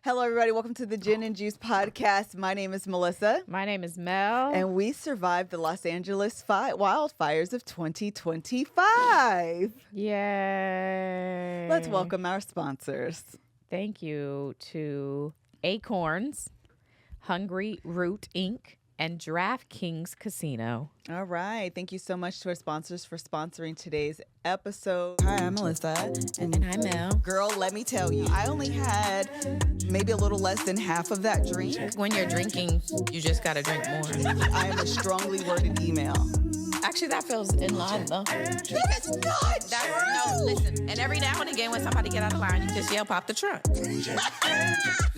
Hello, everybody. Welcome to the Gin and Juice podcast. My name is Melissa. My name is Mel. And we survived the Los Angeles wildfires of 2025. Yay. Let's welcome our sponsors. Thank you to Acorns, Hungry Root Inc., and DraftKings Casino. All right. Thank you so much to our sponsors for sponsoring today's episode. Hi, I'm Melissa. And I'm Mel. Girl, let me tell you, I only had maybe a little less than half of that drink. When you're drinking, you just got to drink more. I am a strongly worded email. Actually, that feels in line, though. It's not No, listen. And every now and again, when somebody get out of line, you just yell, pop the trunk.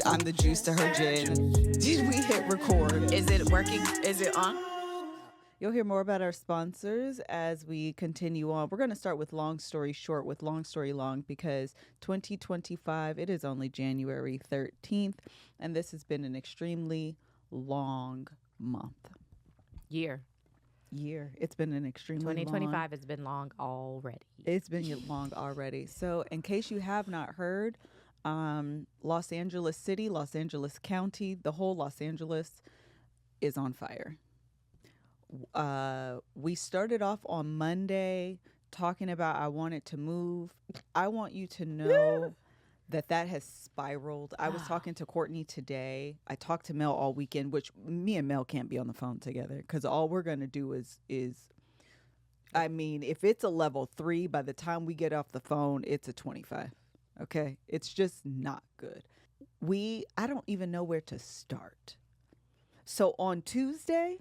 I'm the juice to her gin. Did we hit record? Is it working? Is it on? You'll hear more about our sponsors as we continue on. We're going to start with long story short, with long story long, because 2025, it is only January 13th, and this has been an extremely long month. Year. It's been an extremely 2025 has been long already. It's been long already. So in case you have not heard, Los Angeles City, Los Angeles County, the whole Los Angeles is on fire. We started off on Monday talking about I want it to move. I want you to know that has spiraled. I was talking to Courtney today. I talked to Mel all weekend, which me and Mel can't be on the phone together because all we're going to do is I mean, if it's a level 3, by the time we get off the phone, it's a 25. Okay? It's just not good. I don't even know where to start. So on Tuesday,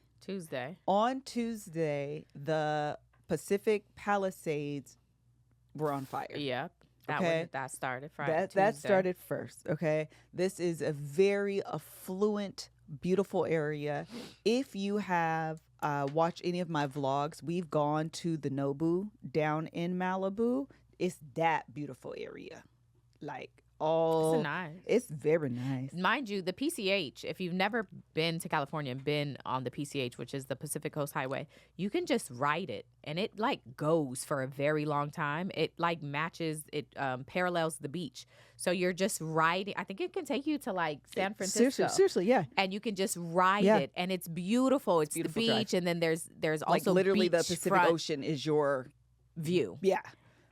the Pacific Palisades were on fire. Yep. That started Friday. That started first, okay? This is a very affluent, beautiful area. If you have watched any of my vlogs, we've gone to the Nobu down in Malibu. It's that beautiful area. It's very nice. Mind you, the PCH, if you've never been to California and been on the PCH, which is the Pacific Coast Highway, you can just ride it and it goes for a very long time. It parallels the beach. So you're just riding. I think it can take you to San Francisco. Seriously, yeah. And you can just ride it and it's beautiful. It's beautiful the beach drive. And then there's also literally the Pacific Ocean is your view. Yeah.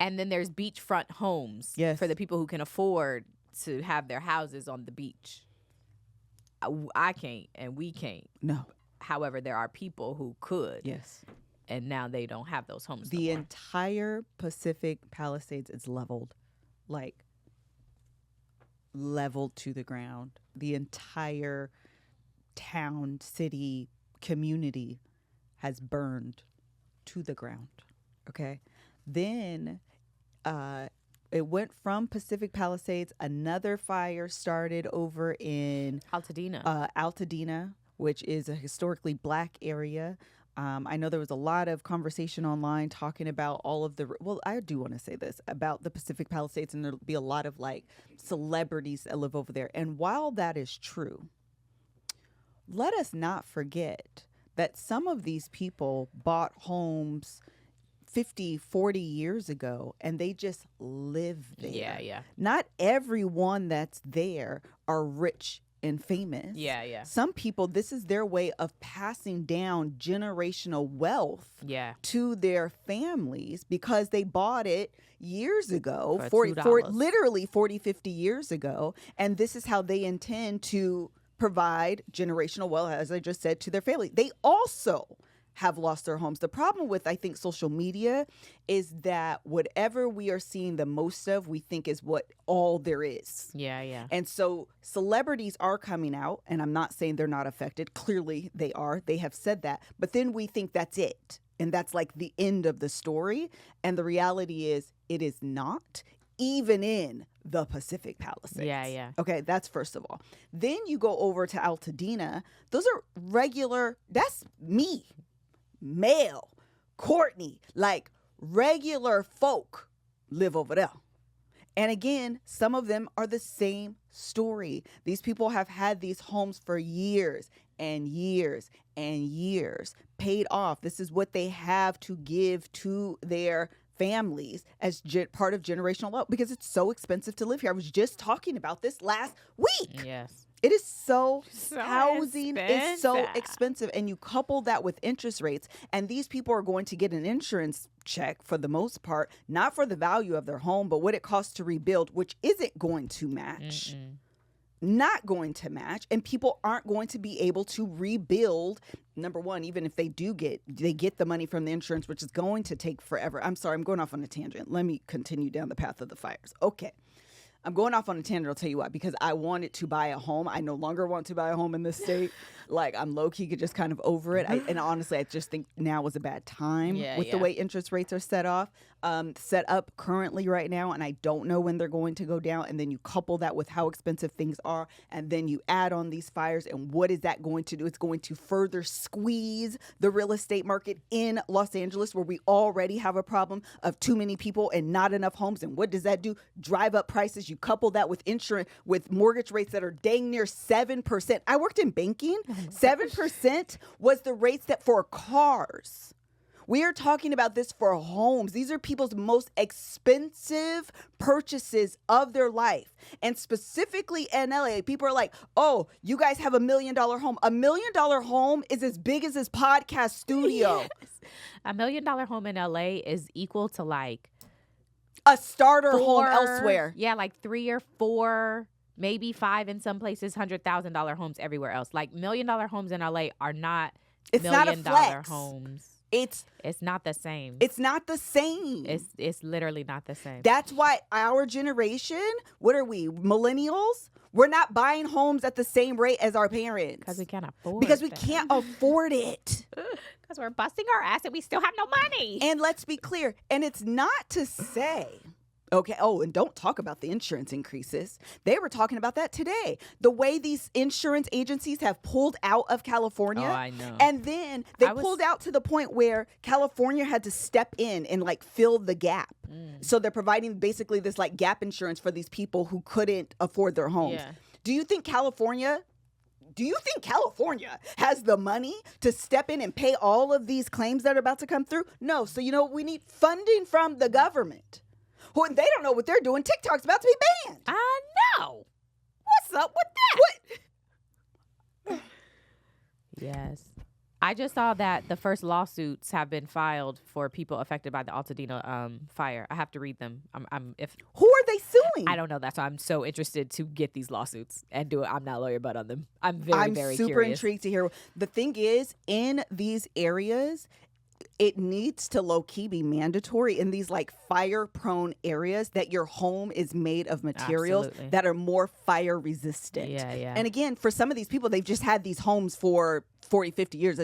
And then there's beachfront homes for the people who can afford to have their houses on the beach. I can't, and we can't. No. However, there are people who could. Yes. And now they don't have those homes. The entire Pacific Palisades is leveled to the ground. The entire town, city, community has burned to the ground. Okay. Then it went from Pacific Palisades. Another fire started over in Altadena, which is a historically black area. I know there was a lot of conversation online talking about all of I do want to say this about the Pacific Palisades, and there'll be a lot of celebrities that live over there. And while that is true, let us not forget that some of these people bought homes 50, 40 years ago, and they just live there. Yeah. Not everyone that's there are rich and famous. Yeah. Some people, this is their way of passing down generational wealth to their families because they bought it years ago, literally 40, 50 years ago, and this is how they intend to provide generational wealth, as I just said, to their family. They also have lost their homes. The problem with, I think, social media is that whatever we are seeing the most of, we think is what all there is. Yeah. And so celebrities are coming out, and I'm not saying they're not affected. Clearly they are. They have said that. But then we think that's it. And that's the end of the story. And the reality is it is not, even in the Pacific Palisades. Yeah. Okay, that's first of all. Then you go over to Altadena. Those are regular, that's me. Mel, Courtney, regular folk live over there. And again, some of them are the same story. These people have had these homes for years and years and years, paid off. This is what they have to give to their families as part of generational wealth because it's so expensive to live here. I was just talking about this last week. Yes. It is housing is so expensive. expensive. And you couple that with interest rates, and these people are going to get an insurance check for the most part, not for the value of their home, but what it costs to rebuild, which isn't going to match. Not going to match, and people aren't going to be able to rebuild. Number one, even if they get the money from the insurance, which is going to take forever. I'm sorry, I'm going off on a tangent. Let me continue down the path of the fires. Okay. I'm going off on a tangent. I'll tell you why. Because I wanted to buy a home. I no longer want to buy a home in this state. Like, I'm low-key just kind of over it. And honestly, I just think now is a bad time with the way interest rates are set up currently right now. And I don't know when they're going to go down. And then you couple that with how expensive things are. And then you add on these fires. And what is that going to do? It's going to further squeeze the real estate market in Los Angeles, where we already have a problem of too many people and not enough homes. And what does that do? Drive up prices. You couple that with insurance, with mortgage rates that are dang near 7%. I worked in banking. 7% was the rates that for cars. We are talking about this for homes. These are people's most expensive purchases of their life. And specifically in LA, people are like, oh, you guys have $1 million home. $1 million home is as big as this podcast studio. Yes. $1 million home in LA is equal to like a starter home elsewhere. Yeah, like 3 or 4, maybe 5 in some places, $100,000 homes everywhere else. Like $1 million homes in LA are not $1 million homes. It's not the same. It's not the same. It's literally not the same. That's why our generation, what are we, millennials? We're not buying homes at the same rate as our parents. Because we can't afford it. Because we can't afford it. Because we're busting our ass and we still have no money. And let's be clear. And it's not to say, okay, oh, and don't talk about the insurance increases. They were talking about that today. The way these insurance agencies have pulled out of California. Oh, I know. And then they pulled out to the point where California had to step in and like fill the gap. So they're providing basically this like gap insurance for these people who couldn't afford their homes. Yeah. Do you think California has the money to step in and pay all of these claims that are about to come through? No. So you know what we need? Funding from the government. When they don't know what they're doing, TikTok's about to be banned. I know. What's up with that? What? Yes. I just saw that the first lawsuits have been filed for people affected by the Altadena fire. I have to read them. Who are they suing? I don't know. That's why I'm so interested to get these lawsuits and do it. I'm not a lawyer, but on them. I'm very super curious. intrigued to hear. The thing is, in these areas, it needs to low-key be mandatory in these like fire-prone areas that your home is made of materials that are more fire resistant. Yeah, yeah. And again, for some of these people, they've just had these homes for 40, 50 years.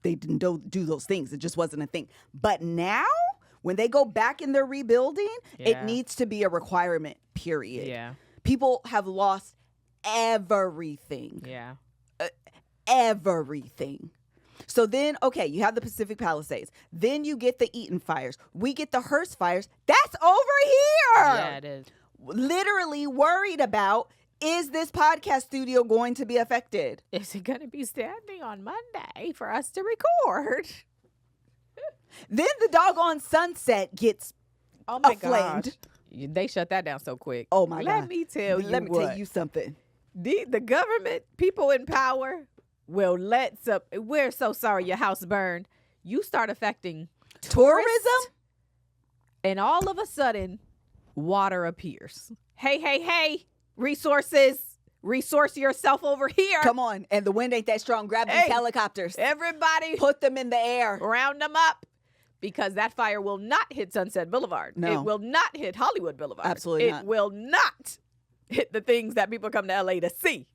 They didn't do those things. It just wasn't a thing. But now, when they go back in their rebuilding, it needs to be a requirement, period. Yeah. People have lost everything. Yeah. Everything. So then, okay, you have the Pacific Palisades. Then you get the Eaton fires. We get the Hearst fires. That's over here. Yeah, it is. Literally worried about, is this podcast studio going to be affected? Is it going to be standing on Monday for us to record? Then the doggone Sunset gets aflamed. God. They shut that down so quick. Oh, my God. Let me tell you something. The government, people in power, will we're so sorry your house burned. You start affecting tourism, and all of a sudden, water appears. Hey, resources. Resource yourself over here. Come on. And the wind ain't that strong. Grab these helicopters. Everybody. Put them in the air. Round them up. Because that fire will not hit Sunset Boulevard. No. It will not hit Hollywood Boulevard. Absolutely not. It will not hit the things that people come to LA to see.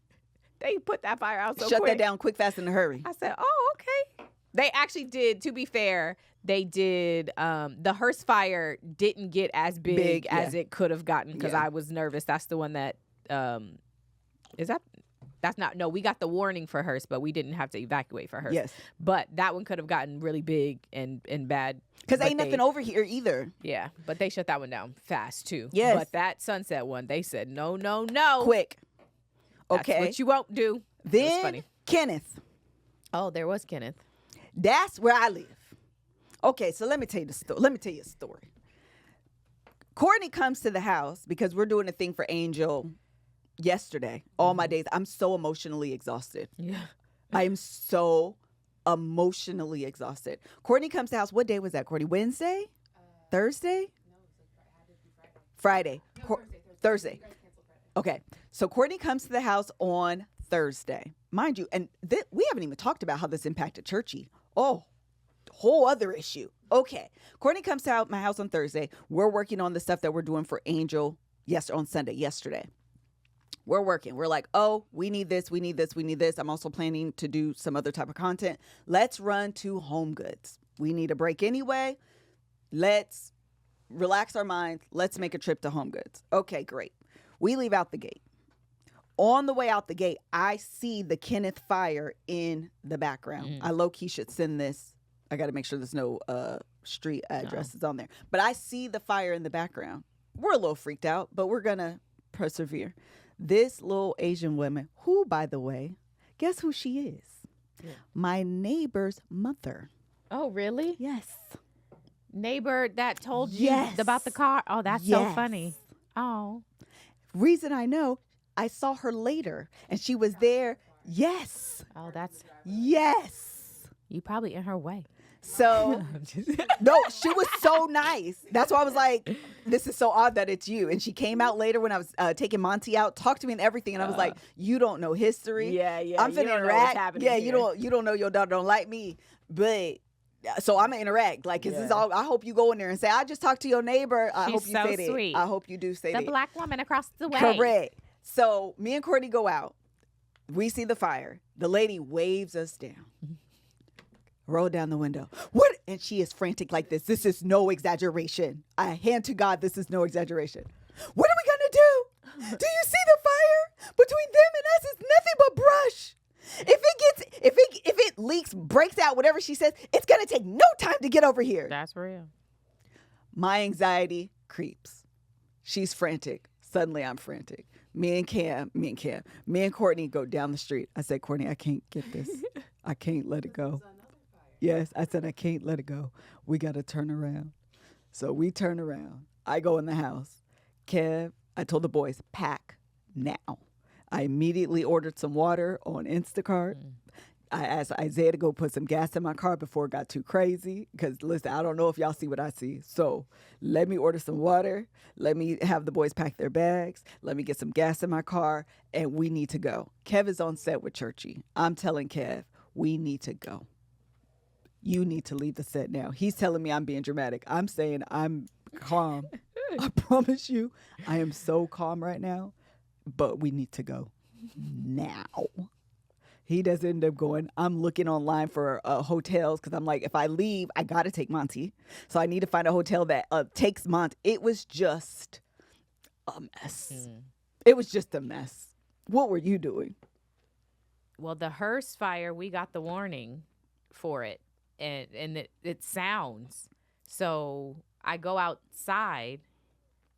They put that fire out so quick. Shut that down quick, fast, in a hurry. I said, oh, okay. They actually did, to be fair, they did, the Hearst fire didn't get as big as it could have gotten because I was nervous. That's the one that, we got the warning for Hearst, but we didn't have to evacuate for Hearst. Yes. But that one could have gotten really big and bad. Because ain't nothing over here either. Yeah, but they shut that one down fast, too. Yes. But that Sunset one, they said, no. Quick. That's what you won't do. Then funny. Kenneth. Oh, there was Kenneth. That's where I live. Okay, so let me tell you a story. Courtney comes to the house because we're doing a thing for Angel yesterday. All my days. I'm so emotionally exhausted. Yeah. I am so emotionally exhausted. Courtney comes to the house. What day was that, Courtney? Wednesday? Thursday? Friday. Thursday. Okay. So Courtney comes to the house on Thursday. Mind you, and we haven't even talked about how this impacted Churchy. Oh, whole other issue. Okay. Courtney comes to my house on Thursday. We're working on the stuff that we're doing for Angel on Sunday, yesterday. We're working. We're like, oh, we need this, we need this, we need this. I'm also planning to do some other type of content. Let's run to Home Goods. We need a break anyway. Let's relax our minds. Let's make a trip to Home Goods. Okay, great. We leave out the gate. On the way out the gate, I see the Kenneth fire in the background. I low-key should send this. I got to make sure there's no street addresses on there. But I see the fire in the background. We're a little freaked out, but we're going to persevere. This little Asian woman, who, by the way, guess who she is? Yeah. My neighbor's mother. Oh, really? Yes. Neighbor that told you about the car? Oh, that's so funny. Oh. Reason I know, I saw her later, and she was there. Yes. Oh, that's... Yes. You probably in her way. So, no, she was so nice. That's why I was like, this is so odd that it's you. And she came out later when I was taking Monty out, talked to me and everything. And I was like, you don't know history. Yeah. I'm finna interact. Yeah, here. you don't know your daughter don't like me. But so I'm gonna interact. Like, this is all. I hope you go in there and say, I just talked to your neighbor. I hope you so say sweet. that. I hope you do say that. The black woman across the way. Correct. So me and Courtney go out. We see the fire. The lady waves us down. Roll down the window. What? And she is frantic like this. This is no exaggeration. I hand to God, this is no exaggeration. What are we gonna do? Do you see the fire? Between them and us is nothing but brush. If it leaks, breaks out, whatever she says, it's gonna take no time to get over here. That's real. My anxiety creeps. She's frantic. Suddenly I'm frantic. Me and Courtney go down the street. I said, Courtney, I can't get this. I can't let it go. Yes, I said, I can't let it go. We got to turn around. So we turn around. I go in the house. Kev, I told the boys, pack now. I immediately ordered some water on Instacart. I asked Isaiah to go put some gas in my car before it got too crazy. Because, listen, I don't know if y'all see what I see. So let me order some water. Let me have the boys pack their bags. Let me get some gas in my car. And we need to go. Kev is on set with Churchy. I'm telling Kev, we need to go. You need to leave the set now. He's telling me I'm being dramatic. I'm saying I'm calm. I promise you, I am so calm right now. But we need to go now. He doesn't end up going. I'm looking online for hotels because I'm like, if I leave, I got to take Monty. So I need to find a hotel that takes Monty. It was just a mess. It was just a mess. What were you doing? Well, the Hearst fire, we got the warning for it. And it sounds. So I go outside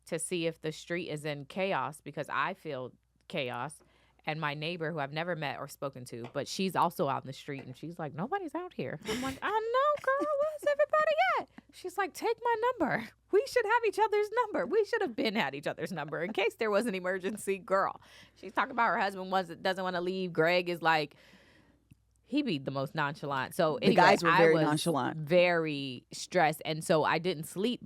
to see if the street is in chaos because I feel chaos. And my neighbor, who I've never met or spoken to, but she's also out in the street, and she's like, nobody's out here. I'm like, I know, girl. Where's everybody at? She's like, take my number. We should have each other's number. We should have been had each other's number in case there was an emergency, girl. She's talking about her husband doesn't want to leave. Greg is like, he be the most nonchalant. So anyway, the guys were very I was nonchalant, very stressed. And so I didn't sleep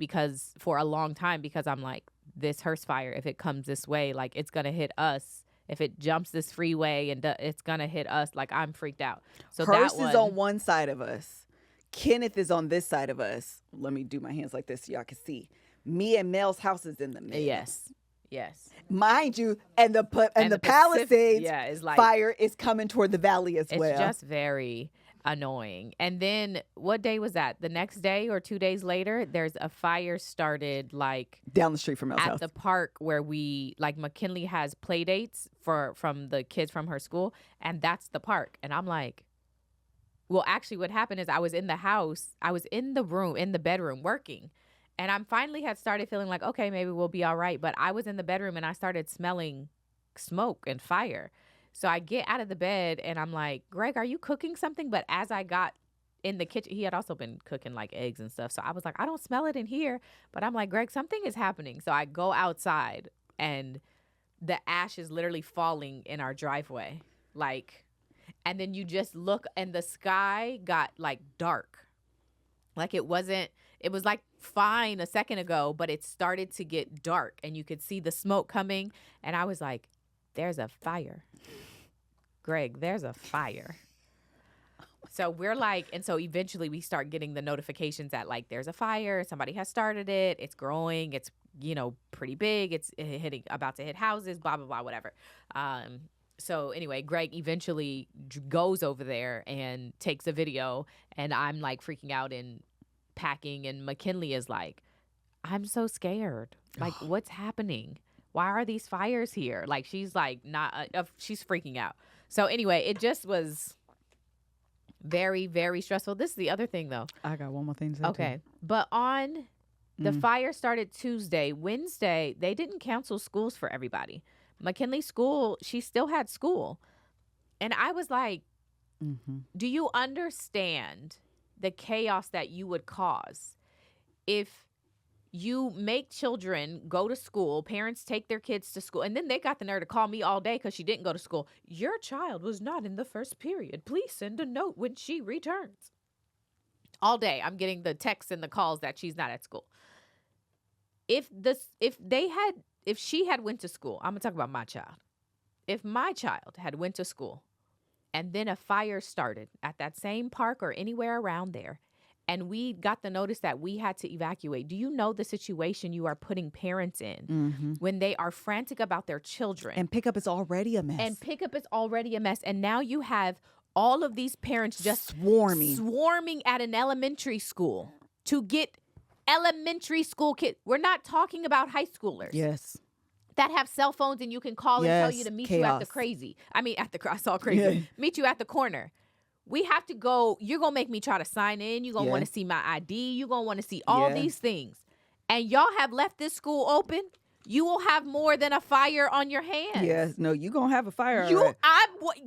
for a long time because I'm like, this Hearst fire, if it comes this way, like it's going to hit us. If it jumps this freeway and it's going to hit us, like I'm freaked out. So Hearst is on one side of us. Kenneth is on this side of us. Let me do my hands like this so y'all can see. Me and Mel's house is in the middle. Yes. Mind you, and the Palisades is like, fire is coming toward the valley as well. It's just very annoying. And then what day was that? The next day or 2 days later, there's a fire started like down the street from Mel's house. At the park where McKinley has play dates from the kids from her school, and that's the park. And I'm like, well, actually what happened is I was in the house, I was in the bedroom working. And I finally had started feeling like, okay, maybe we'll be all right. But I was in the bedroom and I started smelling smoke and fire. So I get out of the bed and I'm like, Greg, are you cooking something? But as I got in the kitchen. He had also been cooking like eggs and stuff. So I was like, I don't smell it in here. But I'm like, Greg, something is happening. So I go outside and the ash is literally falling in our driveway. Like, and then you just look and the sky got like dark. Like it was like fine a second ago, but it started to get dark and you could see the smoke coming. And I was like, there's a fire. Greg, there's a fire. So we're like, and so eventually we start getting the notifications that like there's a fire, somebody has started it, it's growing, it's, pretty big, it's about to hit houses, blah, blah, blah, whatever. So anyway, Greg eventually goes over there and takes a video, and I'm like freaking out and packing, and McKinley is like, I'm so scared. Like, what's happening? Why are these fires here? Like, she's like she's freaking out. So anyway, it just was very, very stressful. This is the other thing, though. I got one more thing to say. Okay. But on the fire started Tuesday. Wednesday, they didn't cancel schools for everybody. McKinley's school, she still had school. And I was like, do you understand the chaos that you would cause if you make children go to school, parents take their kids to school, and then they got the nerve to call me all day because she didn't go to school. Your child was not in the first period. Please send a note when she returns. All day, I'm getting the texts and the calls that she's not at school. If she had went to school, I'm gonna talk about my child. If my child had went to school and then a fire started at that same park or anywhere around there, and we got the notice that we had to evacuate, do you know the situation you are putting parents in when they are frantic about their children? And pickup is already a mess. And now you have all of these parents just swarming at an elementary school to get elementary school kids. We're not talking about high schoolers. Yes. That have cell phones and you can call and tell you to meet you at the crazy. I saw crazy. Yeah. Meet you at the corner. We have to go. You're going to make me try to sign in. You're going to want to see my ID. You're going to want to see all these things. And y'all have left this school open. You will have more than a fire on your hands. Yes. No, you're going to have a fire.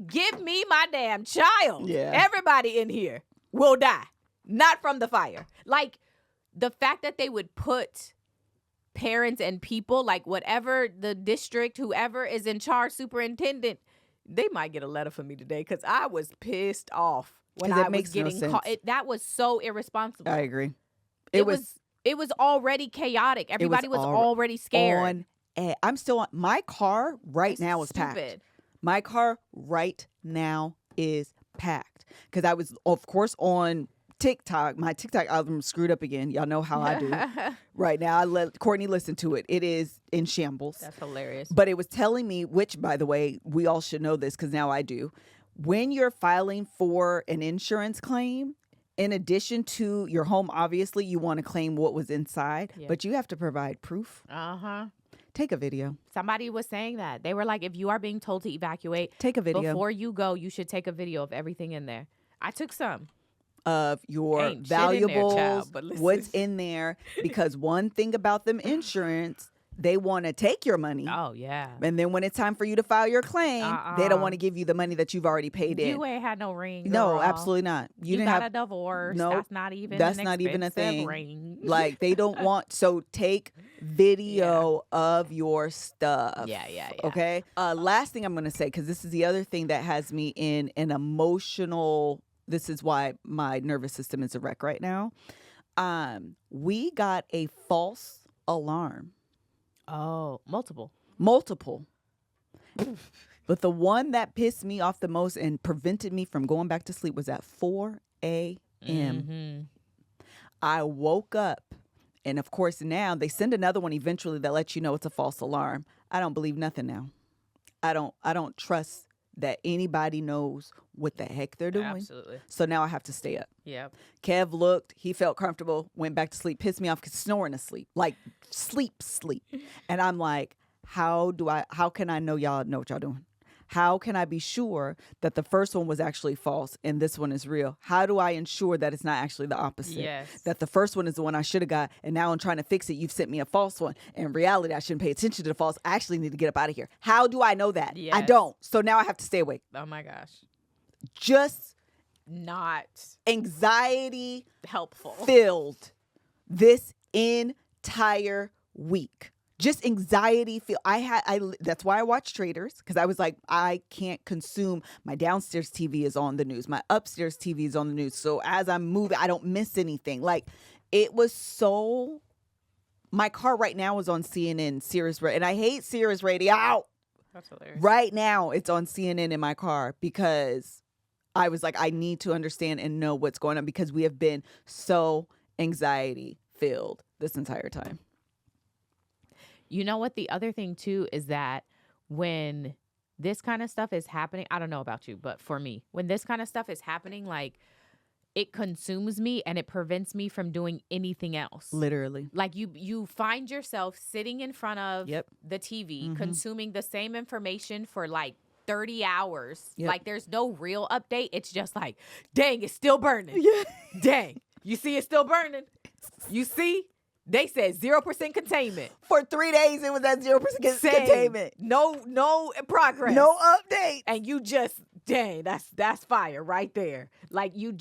Give me my damn child. Yeah. Everybody in here will die. Not from the fire. Like, the fact that they would put parents and people, like whatever the district, whoever is in charge, superintendent, they might get a letter from me today because I was pissed off when I was getting called. That was so irresponsible. I agree. It was already chaotic. Everybody was already scared. I'm still on. My car right now is packed. My car right now is packed because I was, of course, on TikTok. My TikTok album screwed up again. Y'all know how I do. Right now, I let Courtney listen to it. It is in shambles. That's hilarious. But it was telling me, which, by the way, we all should know this because now I do. When you're filing for an insurance claim, in addition to your home, obviously, you want to claim what was inside, but you have to provide proof. Take a video. Somebody was saying that. They were like, if you are being told to evacuate, take a video. Before you go, you should take a video of everything in there. I took some. Of your valuables, what's in there, because one thing about them insurance, they want to take your money. Oh, yeah. And then when it's time for you to file your claim, they don't want to give you the money that you've already paid in. You ain't had no ring. No, absolutely not. You didn't got a divorce. No, that's not even a thing. Ring. Like, they don't want, so take video of your stuff. Yeah. Okay? Last thing I'm going to say, because this is the other thing that has me in an emotional... This is why my nervous system is a wreck right now. We got a false alarm. Oh, multiple. But the one that pissed me off the most and prevented me from going back to sleep was at 4 a.m. I woke up, and of course now they send another one eventually that lets you know it's a false alarm. I don't believe nothing now. I don't trust that anybody knows what the heck they're doing. Absolutely. So now I have to stay up. Yep. Kev looked, he felt comfortable, went back to sleep, pissed me off because snoring asleep, like sleep. And I'm like, how can I know y'all know what y'all doing? How can I be sure that the first one was actually false and this one is real? How do I ensure that it's not actually the opposite? Yes. That the first one is the one I should have got, and now I'm trying to fix it. You've sent me a false one. In reality, I shouldn't pay attention to the false. I actually need to get up out of here. How do I know that? Yes. I don't. So now I have to stay awake. Oh, my gosh. Just not anxiety helpful. filled this entire week. Just anxiety feel. That's why I watch Traders, because I was like, I can't consume. My downstairs TV is on the news. My upstairs TV is on the news. So as I'm moving, I don't miss anything. Like, it was so. My car right now is on CNN, Sirius Radio, and I hate Sirius Radio. That's hilarious. Right now, it's on CNN in my car because I was like, I need to understand and know what's going on, because we have been so anxiety filled this entire time. You know what? The other thing, too, is that when this kind of stuff is happening, I don't know about you, but for me, when this kind of stuff is happening, like, it consumes me and it prevents me from doing anything else. Literally. Like, you find yourself sitting in front of the TV, consuming the same information for like 30 hours. Yep. Like, there's no real update. It's just like, dang, it's still burning. Yeah. Dang. You see it's still burning? You see? They said 0% containment. For 3 days, it was at 0% containment. No progress. No update. And you just, dang, that's fire right there. Like, you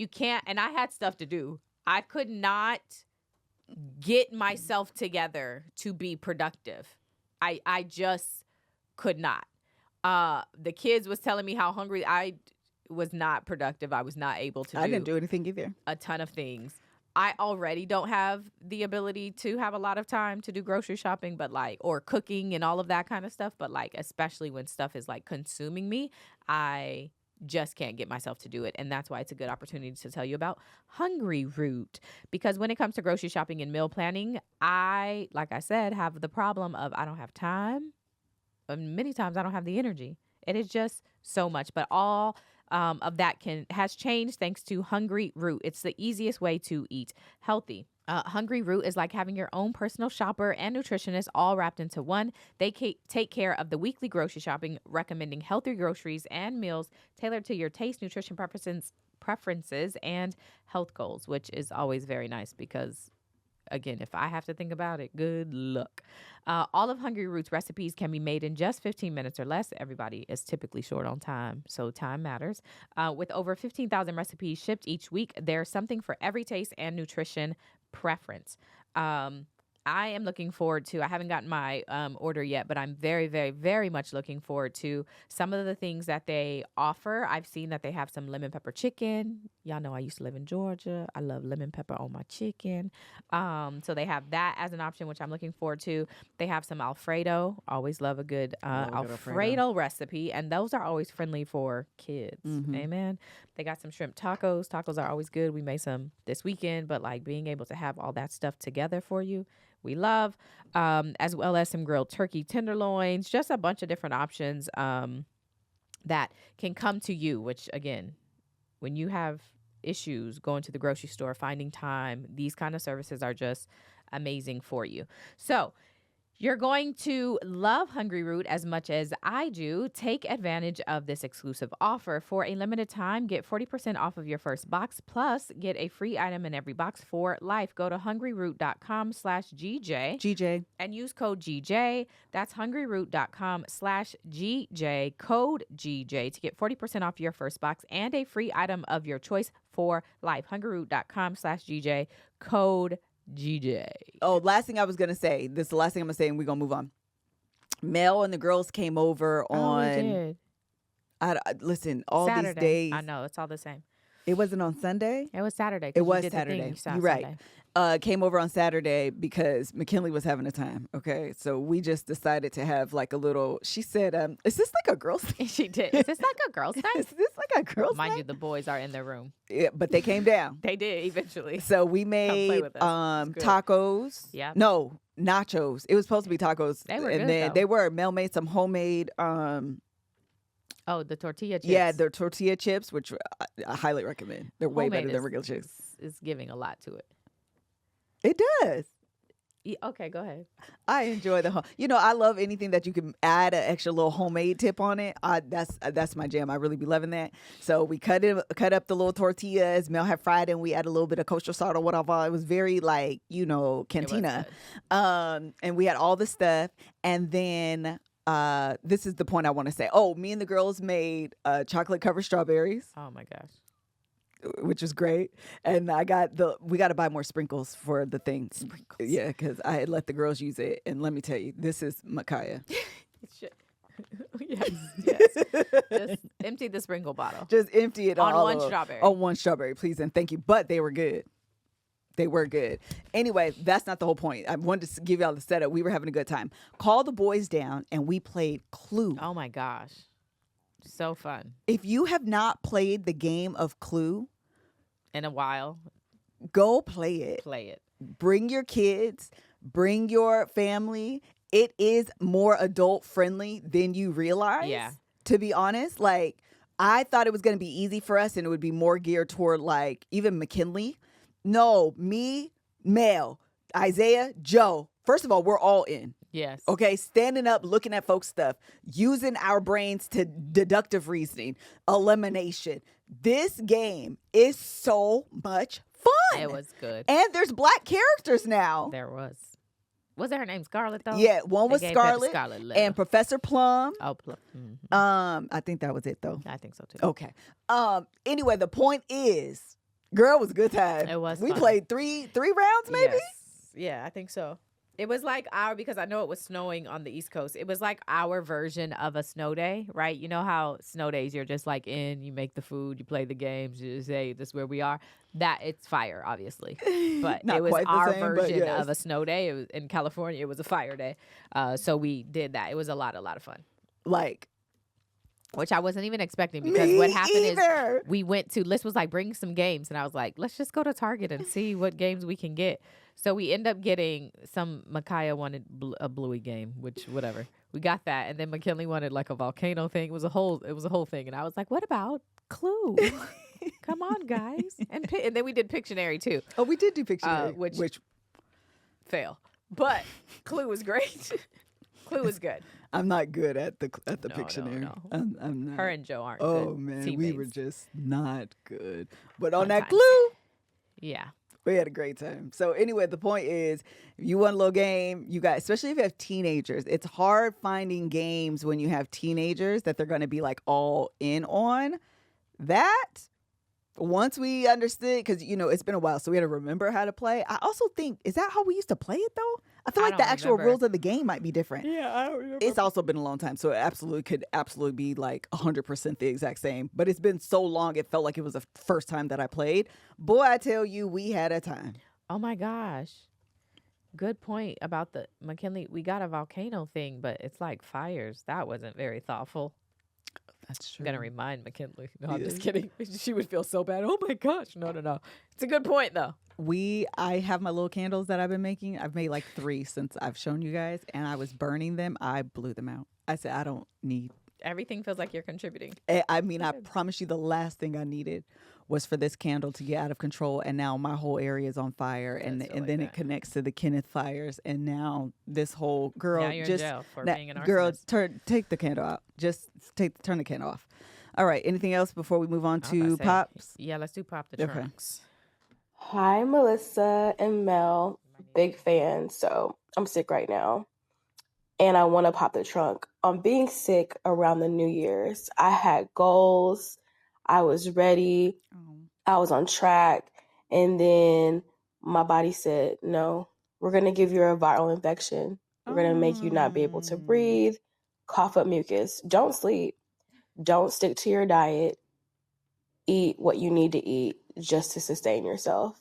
can't, and I had stuff to do. I could not get myself together to be productive. I just could not. The kids was telling me how hungry I was not productive. I was not able to I didn't do anything either. a ton of things. I already don't have the ability to have a lot of time to do grocery shopping, but like, or cooking and all of that kind of stuff. But like, especially when stuff is like consuming me, I just can't get myself to do it. And that's why it's a good opportunity to tell you about Hungry Root. Because when it comes to grocery shopping and meal planning, like I said, have the problem of I don't have time. And many times I don't have the energy. It is just so much. But all of that has changed thanks to Hungry Root. It's the easiest way to eat healthy. Hungry Root is like having your own personal shopper and nutritionist all wrapped into one. They take care of the weekly grocery shopping, recommending healthy groceries and meals tailored to your taste, nutrition preferences, and health goals, which is always very nice because, again, if I have to think about it, good luck. All of Hungry Root's recipes can be made in just 15 minutes or less. Everybody is typically short on time, so time matters. With over 15,000 recipes shipped each week, there's something for every taste and nutrition preference. I am looking forward to, I haven't gotten my order yet, but I'm very, very, very much looking forward to some of the things that they offer. I've seen that they have some lemon pepper chicken. Y'all know I used to live in Georgia. I love lemon pepper on my chicken. So they have that as an option, which I'm looking forward to. They have some Alfredo. Always love a good Alfredo recipe. And those are always friendly for kids. Mm-hmm. Amen. They got some shrimp tacos. Tacos are always good. We made some this weekend, but like being able to have all that stuff together for you, we love, as well as some grilled turkey tenderloins, just a bunch of different options that can come to you, which, again, when you have issues going to the grocery store, finding time, these kind of services are just amazing for you. So you're going to love Hungry Root as much as I do. Take advantage of this exclusive offer. For a limited time, get 40% off of your first box, plus get a free item in every box for life. Go to hungryroot.com/GJ. And use code GJ. That's hungryroot.com/GJ. Code GJ to get 40% off your first box and a free item of your choice for life. hungryroot.com/GJ. Code GJ. Oh, last thing I was going to say. This is the last thing I'm going to say, and we're going to move on. Mel and the girls came over on... listen, all Saturday. These days... I know, it's all the same. It wasn't on Sunday? It was Saturday. It was Saturday. You're right. Came over on Saturday because McKinley was having a time. Okay. So we just decided to have like a little, she said, is this like a girl's night? She did. Is this like a girl's night? Is this like a girl's night? Mind you, the boys are in their room. Yeah, but they came down. They did eventually. So we made tacos. Yeah. No, nachos. It was supposed to be tacos. They were and good, then though. they were. Mel made some homemade the tortilla chips. Yeah, the tortilla chips, which I highly recommend. They're way better than regular chips. It's giving a lot to it. It does. Yeah, okay, go ahead. I enjoy I love anything that you can add an extra little homemade tip on it. That's my jam. I really be loving that. So we cut up the little tortillas. Mel had fried and we add a little bit of kosher salt or whatever. It was very like, cantina. And we had all the stuff. And then this is the point I want to say. Oh, me and the girls made chocolate covered strawberries. Oh my gosh. which is great. And we got to buy more sprinkles for the thing. Sprinkles. Yeah, because I had let the girls use it. And let me tell you, this is Micaiah. Yes. Just empty the sprinkle bottle. Just empty it on all one over. strawberry. On one strawberry, please and thank you. But they were good. They were good. Anyway, that's not the whole point. I wanted to give y'all the setup. We were having a good time. Call the boys down, and we played Clue. Oh my gosh, so fun! If you have not played the game of Clue In a while, go play it. play it. Bring your kids. Bring your family. It is more adult friendly than you realize. Yeah. To be honest, like I thought it was going to be easy for us, and it would be more geared toward like even McKinley. No, me, Mel, Isaiah, Joe. First of all, we're all in. Yes. Okay, standing up, looking at folks' stuff, using our brains to deductive reasoning, elimination. This game is so much fun. It was good. And there's black characters now. There was. Was her name Scarlett though? Yeah, one was They gave her the Scarlett letter. and Professor Plum. Oh, I think that was it though. I think so too. Okay. Anyway, the point is, girl, it was a good time. It was We fun. played three rounds maybe. Yes. Yeah, I think so. It was like because I know it was snowing on the East Coast. It was like our version of a snow day, right? You know how snow days you're just like you make the food, you play the games, you just say this is where we are. That it's fire, obviously, but Not it was quite the our same, but version yes. of a snow day. It was in California. It was a fire day, so we did that. It was a lot of fun. Like, Which I wasn't even expecting because me what happened either. is we went to Liz was like bring some games and I was like let's just go to Target and see what games we can get. So we end up getting Micaiah wanted a bluey game, which whatever we got that, and then McKinley wanted like a volcano thing. It was a whole thing, and I was like, what about Clue? Come on, guys, and then we did Pictionary too. Oh, we did do Pictionary, which fail, but Clue was great. Clue was good. I'm not good at the No, Pictionary. no. I'm not. Her and Joe aren't. Oh good man, teammates. we were just not good. But on Fun that times. Clue, Yeah. we had a great time. So anyway, the point is, if you want a little game, you guys, especially if you have teenagers, it's hard finding games when you have teenagers that they're going to be like all in on. That once we understood, because it's been a while, so we had to remember how to play. I also think, is that how we used to play it though? I feel I like the don't actual remember. rules of the game might be different. Yeah, I don't remember. It's also been a long time, so it could be like 100% the exact same. But it's been so long, it felt like it was the first time that I played. Boy, I tell you, we had a time. Oh my gosh. Good point about the McKinley. We got a volcano thing, but it's like fires. That wasn't very thoughtful. That's true. I'm going to remind McKinley. No, I'm Yeah. just kidding. She would feel so bad. Oh my gosh. No. It's a good point though. I have my little candles that I've been making. I've made like 3 since I've shown you guys, and I was burning them. I blew them out. I said, I don't need. Everything feels like you're contributing. I mean, I promise you the last thing I needed was for this candle to get out of control, and now my whole area is on fire, and That's then really it bad. connects to the Kenneth fires, and now this whole girl Now you're in jail for being an girl arsonist. take the candle out. Just turn the candle off. All right. Anything else before we move on I was about to to say, pops? Yeah, let's do Pop the Okay. Trunks. Hi, Melissa and Mel. Big fan. So I'm sick right now. And I want to pop the trunk. On being sick around the New Year's, I had goals. I was ready. I was on track. And then my body said, no, we're going to give you a viral infection. We're going to make you not be able to breathe, cough up mucus. Don't sleep. Don't stick to your diet. Eat what you need to eat just to sustain yourself.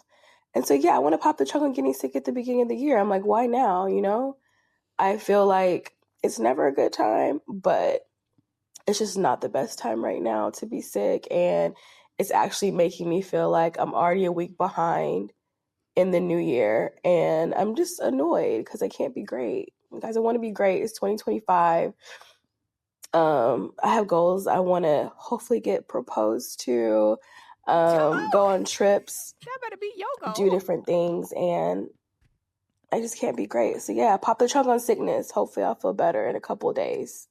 And so, yeah, I want to pop the trunk on getting sick at the beginning of the year. I'm like, why now? I feel like it's never a good time, but it's just not the best time right now to be sick. And it's actually making me feel like I'm already a week behind in the new year. And I'm just annoyed because I can't be great. Guys, I want to be great. It's 2025. I have goals. I want to hopefully get proposed to, go on trips, That better be your goal. do different things, and I just can't be great. So yeah, pop the trunk on sickness. Hopefully I'll feel better in a couple of days.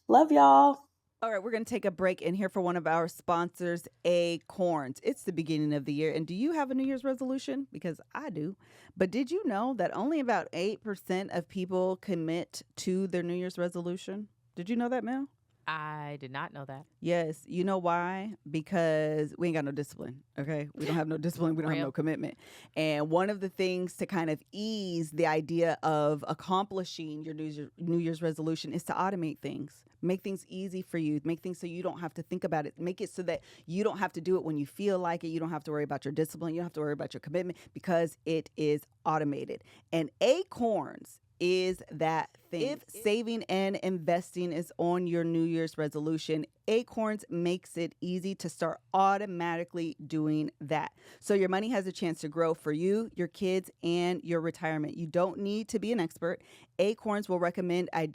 Love y'all. All right, we're going to take a break in here for one of our sponsors, Acorns. It's the beginning of the year. And do you have a New Year's resolution? Because I do. But did you know that only about 8% of people commit to their New Year's resolution? Did you know that, Mel? I did not know that. Yes. You know why? Because we ain't got no discipline. Okay. We don't have no discipline. We don't have Real. no commitment. And one of the things to kind of ease the idea of accomplishing your New Year's resolution is to automate things. Make things easy for you. Make things so you don't have to think about it. Make it so that you don't have to do it when you feel like it. You don't have to worry about your discipline. You don't have to worry about your commitment because it is automated. And Acorns is that thing. If saving and investing is on your New Year's resolution, Acorns makes it easy to start automatically doing that. So your money has a chance to grow for you, your kids, and your retirement. You don't need to be an expert. Acorns will recommend a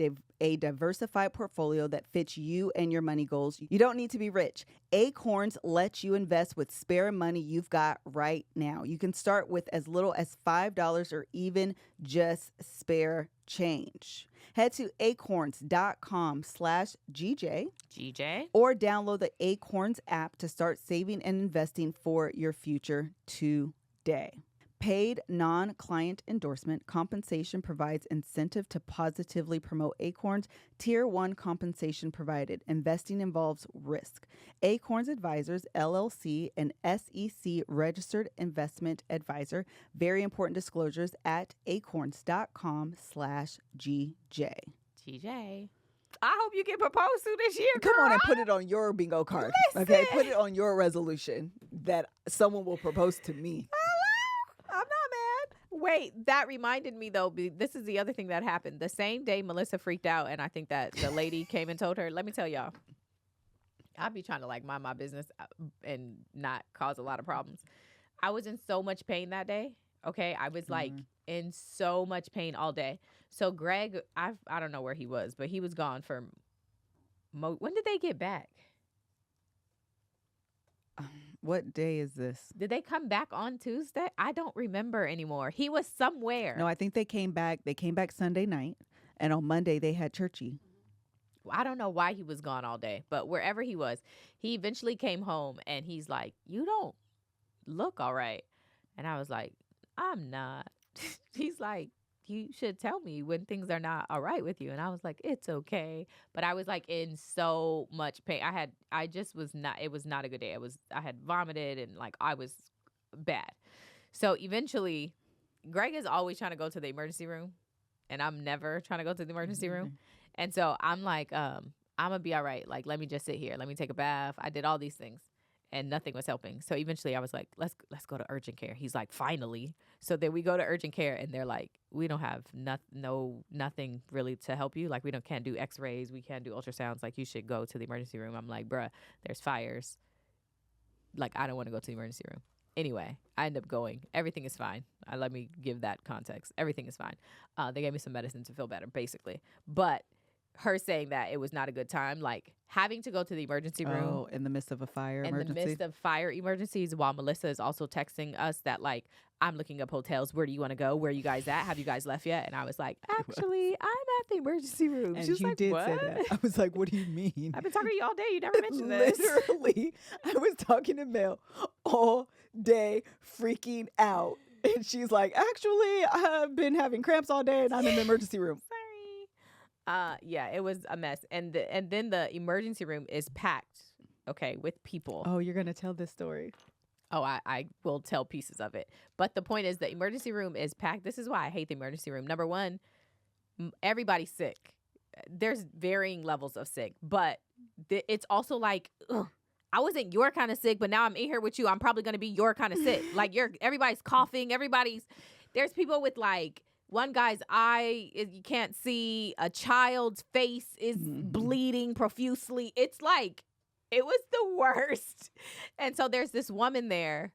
diversified portfolio that fits you and your money goals. You don't need to be rich. Acorns lets you invest with spare money you've got right now. You can start with as little as $5 or even just spare change. Head to acorns.com/GJ or download the Acorns app to start saving and investing for your future today. Paid non-client endorsement compensation provides incentive to positively promote Acorns. Tier 1 compensation provided. Investing involves risk. Acorns Advisors, LLC, an SEC registered investment advisor. Very important disclosures at acorns.com/GJ. GJ. I hope you get proposed to this year, girl. Come on and put it on your bingo card. Listen. Okay, put it on your resolution that someone will propose to me. I'm not mad. Wait, that reminded me though. This is the other thing that happened. The same day Melissa freaked out, and I think that the lady came and told her. Let me tell y'all, I'd be trying to like mind my business and not cause a lot of problems. I was in so much pain that day. Okay, I was like in so much pain all day. So Greg, I don't know where he was, but he was gone for. When did they get back? What day is this? Did they come back on Tuesday? I don't remember anymore. He was somewhere. No, I think they came back. They came back Sunday night, and on Monday they had churchy. I don't know why he was gone all day, but wherever he was, he eventually came home and he's like, "You don't look all right." And I was like, "I'm not." He's like, "You should tell me when things are not all right with you." And I was like, "It's okay." But I was like in so much pain. It was not a good day. I had vomited and like I was bad. So eventually Greg is always trying to go to the emergency room and I'm never trying to go to the emergency room. And so I'm like, I'm gonna be all right. Like, let me just sit here. Let me take a bath. I did all these things. And nothing was helping. So eventually I was like, let's go to urgent care. He's like, finally. So then we go to urgent care and they're like, we don't have nothing really to help you. Like can't do x-rays. We can't do ultrasounds. Like you should go to the emergency room. I'm like, bruh, there's fires. Like I don't want to go to the emergency room. Anyway, I end up going. Everything is fine. Let me give that context. Everything is fine. They gave me some medicine to feel better, basically. But her saying that it was not a good time, like having to go to the emergency room. Oh, in the midst of a fire emergency? In the midst of fire emergencies, while Melissa is also texting us that, like, I'm looking up hotels. Where do you want to go? Where are you guys at? Have you guys left yet? And I was like, actually, I'm at the emergency room. And she was you like, did what? say that. I was like, what do you mean? I've been talking to you all day. You never mentioned this. Literally, I was talking to Mel all day, freaking out. And she's like, actually, I've been having cramps all day and I'm in the emergency room. Yeah, it was a mess. And then the emergency room is packed, okay, with people. Oh, you're going to tell this story. Oh, I will tell pieces of it. But the point is the emergency room is packed. This is why I hate the emergency room. Number one, everybody's sick. There's varying levels of sick. But it's also like, ugh, I wasn't your kind of sick, but now I'm in here with you. I'm probably going to be your kind of sick. Like everybody's coughing. There's people with like, one guy's eye, you can't see. A child's face is bleeding profusely. It's like, it was the worst. And so there's this woman there.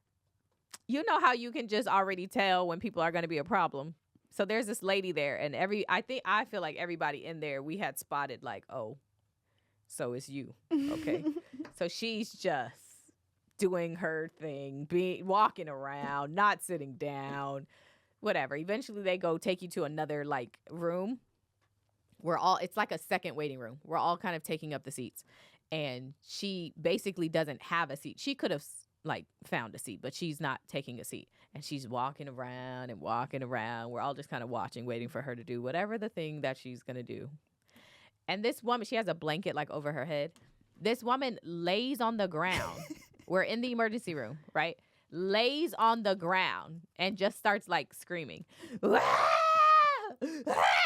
You know how you can just already tell when people are going to be a problem. So there's this lady there. And I feel like everybody in there, we had spotted like, oh, so it's you. Okay. So she's just doing her thing, walking around, not sitting down. Whatever. Eventually they go take you to another like room. It's like a second waiting room. We're all kind of taking up the seats. And she basically doesn't have a seat. She could have like found a seat, but she's not taking a seat. And she's walking around and walking around. We're all just kind of watching, waiting for her to do whatever the thing that she's going to do. And this woman, she has a blanket like over her head. This woman lays on the ground. We're in the emergency room, right? Lays on the ground and just starts like screaming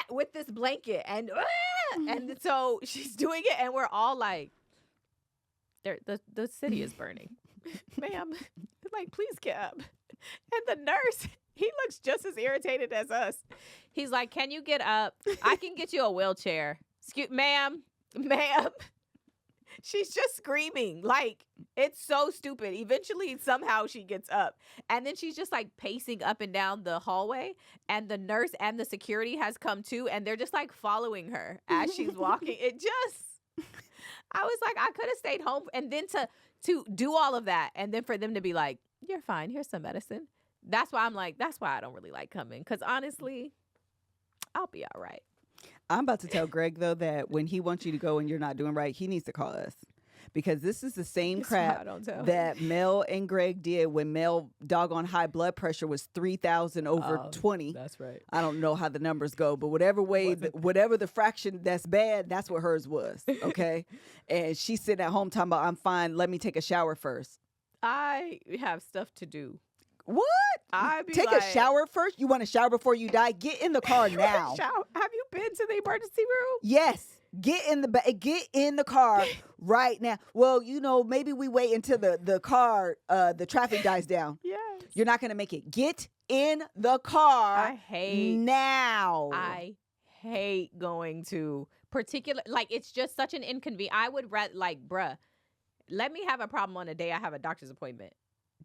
with this blanket. And so she's doing it, and we're all like, the city is burning. Ma'am, like, please get up. And the nurse, he looks just as irritated as us. He's like, can you get up? I can get you a wheelchair. Excuse, ma'am. She's just screaming. Like, it's so stupid. Eventually, somehow she gets up. And then she's just like pacing up and down the hallway. And the nurse and the security has come too. And they're just like following her as she's walking. I was like, I could have stayed home. And then to do all of that. And then for them to be like, you're fine. Here's some medicine. That's why I'm like, that's why I don't really like coming. Because honestly, I'll be all right. I'm about to tell Greg, though, that when he wants you to go and you're not doing right, he needs to call us. Because this is the same crap that Mel and Greg did when Mel doggone high blood pressure was 3,000 over 20. That's right. I don't know how the numbers go, but whatever the fraction that's bad, that's what hers was, okay? And she's sitting at home talking about, I'm fine, let me take a shower first. I have stuff to do. What? Take like, a shower first? You want to shower before you die? Get in the car now. Have you been to the emergency room? Yes. Get in the car right now. Well, maybe we wait until the car, the traffic dies down. Yes. You're not going to make it. Get in the car now. I hate going to particular, like, it's just such an inconvenience. I would rather, like, bruh, let me have a problem on a day I have a doctor's appointment.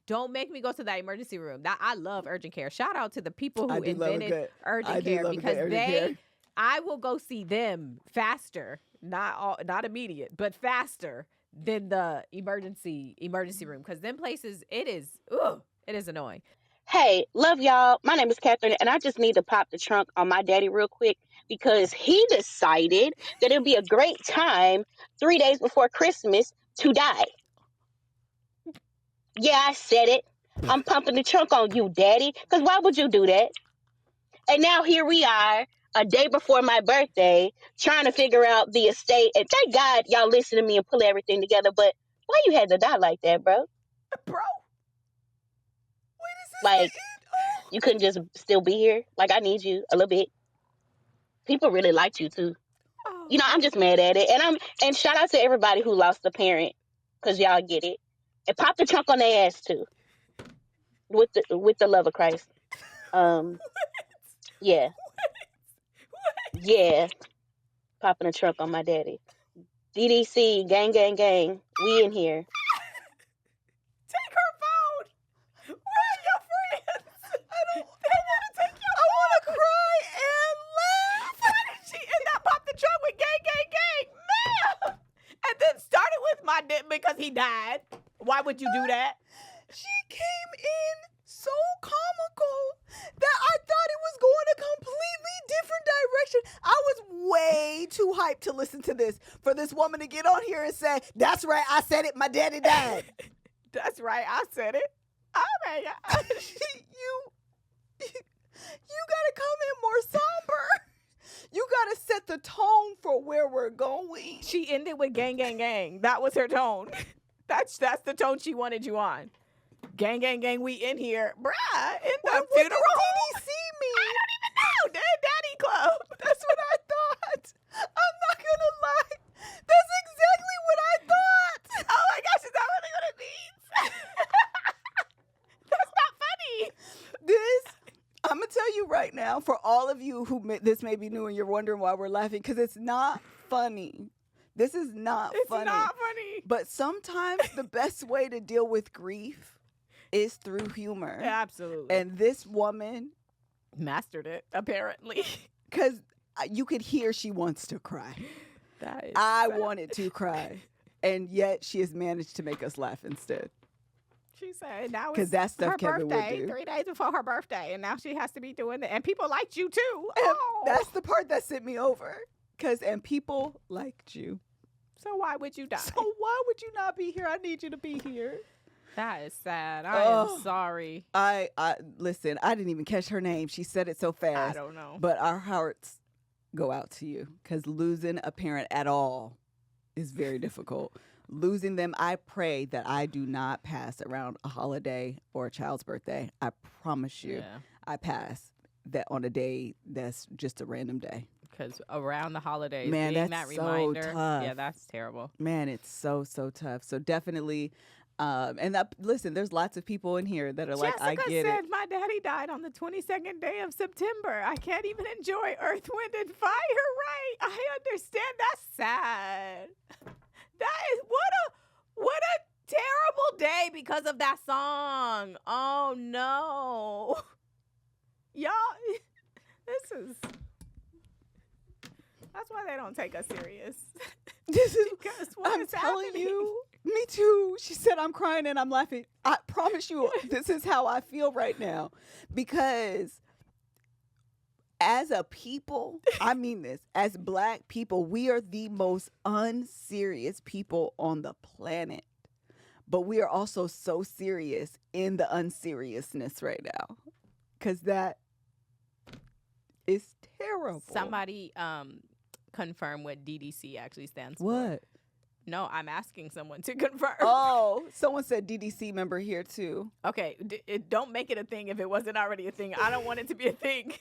Don't make me go to that emergency room. I love urgent care. Shout out to the people who invented urgent care, because I will go see them faster, not immediate, but faster than the emergency room, because them places, it is annoying. Hey, love y'all. My name is Catherine, and I just need to pop the trunk on my daddy real quick because he decided that it'd be a great time 3 days before Christmas to die. Yeah, I said it. I'm pumping the trunk on you, daddy, because why would you do that? And now here we are, a day before my birthday, trying to figure out the estate. And thank God y'all listen to me and pull everything together, but why you had to die like that, bro? Bro? What is this? Like, you couldn't just still be here? Like, I need you a little bit. People really liked you, too. Oh. I'm just mad at it. And shout out to everybody who lost a parent, because y'all get it. And pop the trunk on their ass, too. With the love of Christ. Yeah. What? Yeah. Popping a trunk on my daddy. DDC, gang, gang, gang. We in here. Take her phone. Where are your friends? They want to take your phone. I want to cry and laugh. Why did she end up pop the trunk with gang, gang, gang? Ma'am. And then started with my dad because he died. Why would you do that? She came in so comical that I thought it was going a completely different direction. I was way too hyped to listen to this for this woman to get on here and say, that's right, I said it, my daddy died. That's right, I said it. Oh my God. You gotta come in more somber. You gotta set the tone for where we're going. She ended with gang, gang, gang. That was her tone. That's the tone she wanted you on. Gang, gang, gang, we in here. Bruh, in the funeral. What did he see me? I don't even know. Daddy Club. That's what I thought. I'm not gonna lie. That's exactly what I thought. Oh my gosh, is that really what it means? That's not funny. I'm gonna tell you right now, for all of you who this may be new and you're wondering why we're laughing, because it's not funny. This is not funny. It's not funny. But sometimes the best way to deal with grief is through humor. Yeah, absolutely. And this woman mastered it, apparently. Because you could hear she wants to cry. I wanted to cry. And yet she has managed to make us laugh instead. She said now it's that's stuff her Kevin birthday, would do. 3 days before her birthday, and now she has to be doing that. And people liked you too. And that's the part that sent me over. And people liked you. So why would you die? So why would you not be here? I need you to be here. That is sad. I am sorry. I listen, I didn't even catch her name. She said it so fast. I don't know. But our hearts go out to you, because losing a parent at all is very difficult. Losing them, I pray that I do not pass around a holiday or a child's birthday. I promise you, I pass that on a day that's just a random day. Because around the holidays, man, being that's that so reminder, tough. yeah, that's terrible. Man, it's so tough. So definitely, listen, there's lots of people in here that are like, I Jessica get said it. my daddy died on the 22nd day of September. I can't even enjoy Earth, Wind, and Fire right. I understand. That's sad. That is what a terrible day because of that song. Oh no. Y'all, that's why they don't take us serious. This is, Because what I'm is telling happening? you, me too. She said I'm crying and I'm laughing. I promise you, this is how I feel right now. Because as a people, I mean this, as Black people, we are the most unserious people on the planet. But we are also so serious in the unseriousness right now. Because that is terrible. Somebody confirm what DDC actually stands for. What? No, I'm asking someone to confirm. Oh, someone said DDC member here too. Okay, don't make it a thing if it wasn't already a thing. I don't want it to be a thing.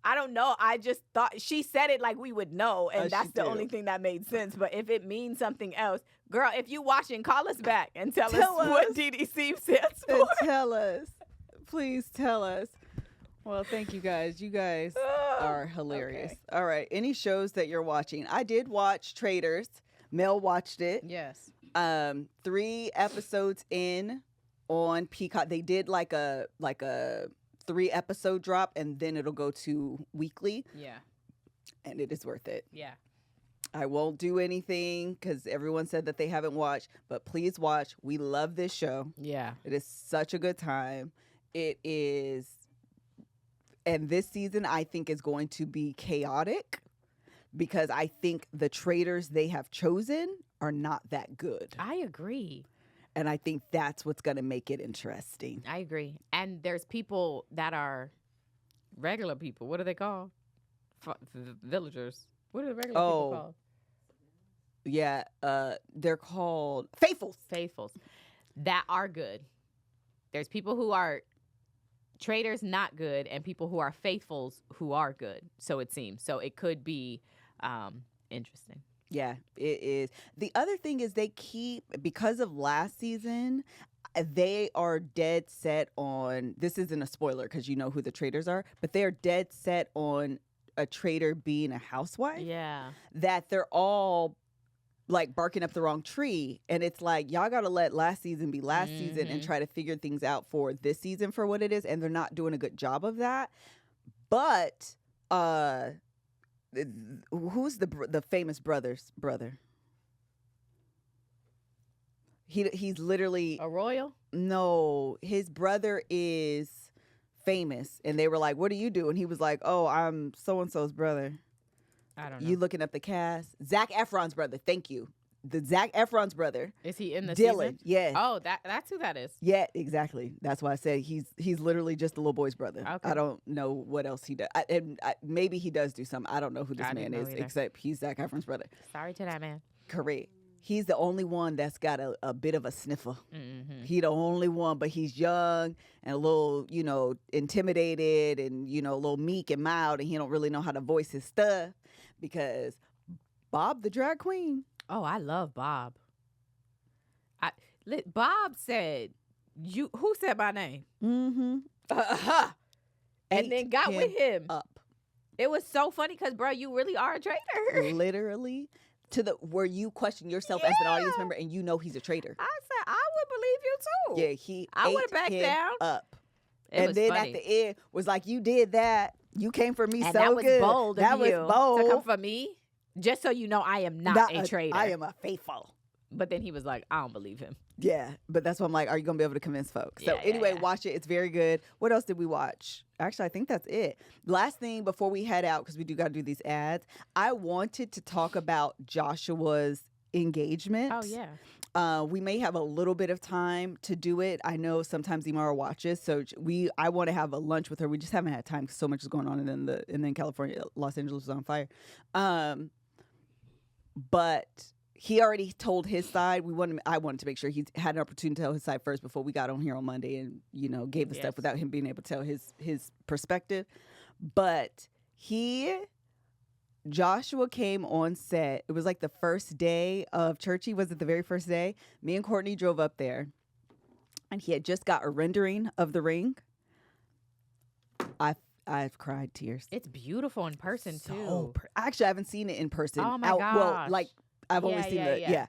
I don't know. I just thought she said it like we would know, and that's the only thing that made sense. But if it means something else, girl, if you watching, call us back and tell us what DDC stands for. And tell us. Please tell us. Well, thank you guys. You guys are hilarious. Okay. All right. Any shows that you're watching? I did watch Traitors. Mel watched it. Yes. 3 episodes in on Peacock. They did like a 3-episode drop, and then it'll go to weekly. Yeah. And it is worth it. Yeah. I won't do anything because everyone said that they haven't watched, but please watch. We love this show. Yeah. It is such a good time. It is, and this season I think is going to be chaotic because I think the traitors they have chosen are not that good. I agree. And I think that's what's going to make it interesting. I agree. And there's people that are regular people. What are they called? Villagers. What are the regular people called? Yeah, they're called Faithfuls. Faithfuls. That are good. There's people who are traitors not good and people who are faithfuls who are good. So it seems. So it could be interesting. Yeah, it is. The other thing is they keep, because of last season, they are dead set on, this isn't a spoiler because you know who the traitors are, but they are dead set on a traitor being a housewife. Yeah. That they're all like barking up the wrong tree. And it's like, y'all got to let last season be last season and try to figure things out for this season for what it is. And they're not doing a good job of that. But who's the famous brother's brother? He's literally a royal? No, his brother is famous, and they were like, "What do you do?" And he was like, "Oh, I'm so and so's brother." I don't know. You looking up the cast? Zac Efron's brother. Thank you. The Zac Efron's brother. Is he in the Dylan? season? Yes. Oh, that's who that is. Yeah, exactly. That's why I said he's literally just the little boy's brother. Okay. I don't know what else he does. Maybe he does do something. I don't know who this man is, except he's Zac Efron's brother. Sorry to that man. Correct. He's the only one that's got a bit of a sniffer. Mm-hmm. He the only one, but he's young and a little, intimidated and, a little meek and mild, and he don't really know how to voice his stuff because Bob the drag queen. Oh, I love Bob. Bob said, who said my name? Mm-hmm. And then got with him. Up. It was so funny because, bro, you really are a traitor. Literally. Where you question yourself as an audience member and you know he's a traitor. I said, I would believe you too. Yeah, I would have backed down. Up. It and then funny. at the end was like, you did that. You came for me and so that was good. Bold that of was you bold. to come for me. Just so you know, I am not a traitor. I am a faithful. But then he was like, I don't believe him. Yeah, but that's why I'm like, are you going to be able to convince folks? So anyway, watch it. It's very good. What else did we watch? Actually, I think that's it. Last thing before we head out, because we do got to do these ads, I wanted to talk about Joshua's engagement. Oh, yeah. We may have a little bit of time to do it. I know sometimes Imara watches, so I want to have a lunch with her. We just haven't had time because so much is going on, and then California, Los Angeles is on fire. But he already told his side. I wanted to make sure he had an opportunity to tell his side first before we got on here on Monday and gave the stuff without him being able to tell his perspective. But Joshua came on set. It was like the first day of Churchy. Was it the very first day? Me and Courtney drove up there, and he had just got a rendering of The Ring. I've cried tears. It's beautiful in person too. Actually, I haven't seen it in person. Oh my gosh. Well, like I've only seen yeah.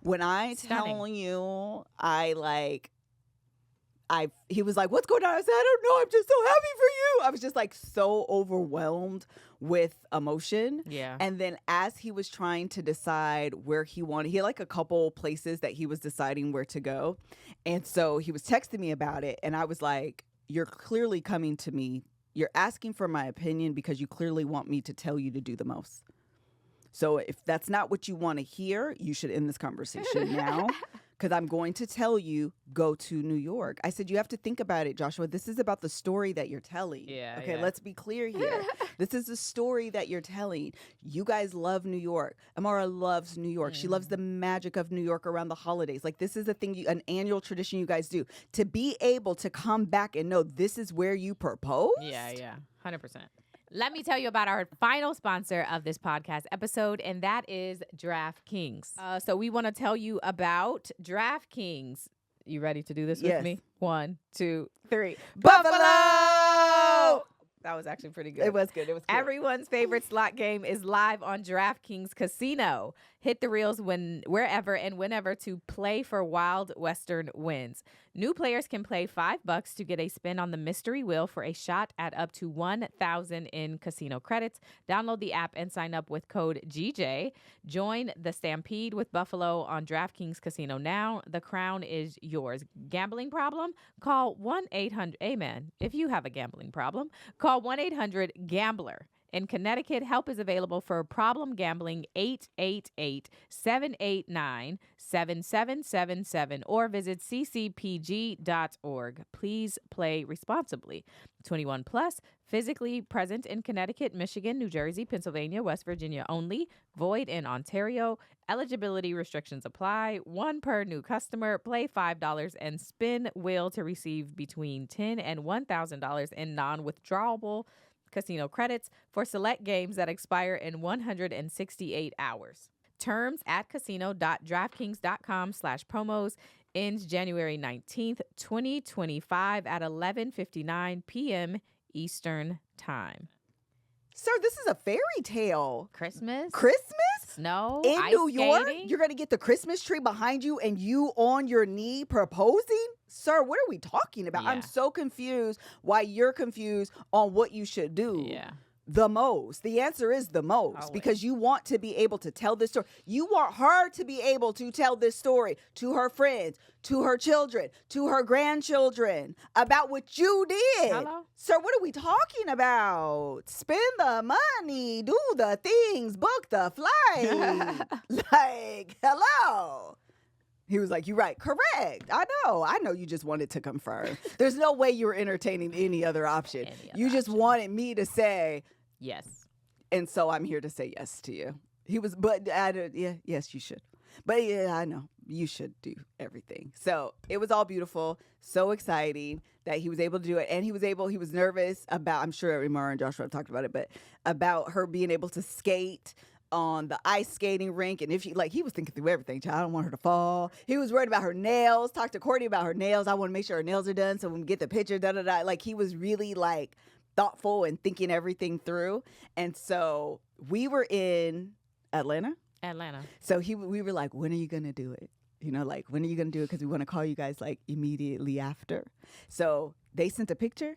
When I tell you, he was like, "What's going on?" I said, "I don't know. I'm just so happy for you." I was just like so overwhelmed with emotion. Yeah. And then as he was trying to decide where he had like a couple places that he was deciding where to go. And so he was texting me about it. And I was like, "You're clearly coming to me. You're asking for my opinion because you clearly want me to tell you to do the most. So if that's not what you want to hear, you should end this conversation now. Because I'm going to tell you, go to New York." I said, "You have to think about it, Joshua. This is about the story that you're telling." Yeah. Okay, yeah. let's be clear here. This is the story that you're telling. You guys love New York. Amara loves New York. She loves the magic of New York around the holidays. Like, this is a thing, an annual tradition you guys do. To be able to come back and know this is where you proposed? Yeah. 100%. Let me tell you about our final sponsor of this podcast episode, and that is DraftKings. So we want to tell you about DraftKings. You ready to do this with me? 1, 2, 3. Buffalo! That was actually pretty good. It was good. Everyone's favorite slot game is live on DraftKings Casino. Hit the reels wherever and whenever to play for Wild Western wins. New players can play $5 to get a spin on the mystery wheel for a shot at up to 1,000 in casino credits. Download the app and sign up with code GJ. Join the Stampede with Buffalo on DraftKings Casino now. The crown is yours. Gambling problem? Call 1-800. Amen. If you have a gambling problem, call 1-800-GAMBLER. In Connecticut, help is available for problem gambling 888-789-7777 or visit ccpg.org. Please play responsibly. 21 plus, physically present in Connecticut, Michigan, New Jersey, Pennsylvania, West Virginia only. Void in Ontario. Eligibility restrictions apply. 1 per new customer. Play $5 and spin wheel to receive between $10 and $1,000 in non-withdrawable casino credits for select games that expire in 168 hours. Terms at casino.draftkings.com/promos. Ends January 19th, 2025 at 11:59 p.m. Eastern Time. Sir, this is a fairy tale. Christmas? Snow? In ice New York? skating? You're going to get the Christmas tree behind you and you on your knee proposing? Sir, what are we talking about? Yeah. I'm so confused why you're confused on what you should do. Yeah. The most. The answer is the most. Always. Because you want to be able to tell this story. You want her to be able to tell this story to her friends, to her children, to her grandchildren about what you did. Hello? Sir, what are we talking about? Spend the money, do the things, book the flight. Like, hello. He was like, "You're right. Correct. I know you just wanted to confirm. There's no way you were entertaining any other option. You just wanted me to say Yes. and so I'm here to say yes to you." He was, yes, you should. But yeah, I know you should do everything. So it was all beautiful, so exciting that he was able to do it. And he was nervous about, I'm sure Imara and Joshua have talked about it, but about her being able to skate on the ice skating rink. And if he was thinking through everything. I don't want her to fall. He was worried about her nails. Talked to Courtney about her nails. I want to make sure her nails are done so when we get the picture, Like, he was really thoughtful and thinking everything through. And so we were in Atlanta. So we were like, "When are you going to do it? When are you going to do it? Because we want to call you guys immediately after." So they sent a picture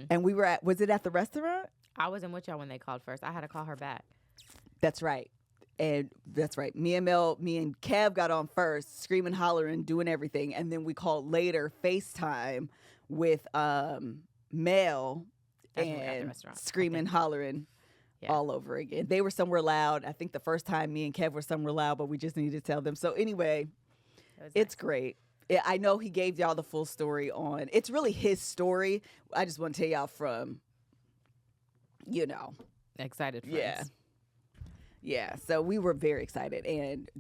and we were was it at the restaurant? I wasn't with y'all when they called first. I had to call her back. That's right. And that's right. Me and Kev got on first, screaming, hollering, doing everything. And then we called later FaceTime with Mel and screaming, hollering all over again. They were somewhere loud. I think the first time me and Kev were somewhere loud, but we just needed to tell them. So anyway, It's great. I know he gave y'all the full story on. It's really his story. I just want to tell y'all from, Excited friends. Yeah. So we were very excited, and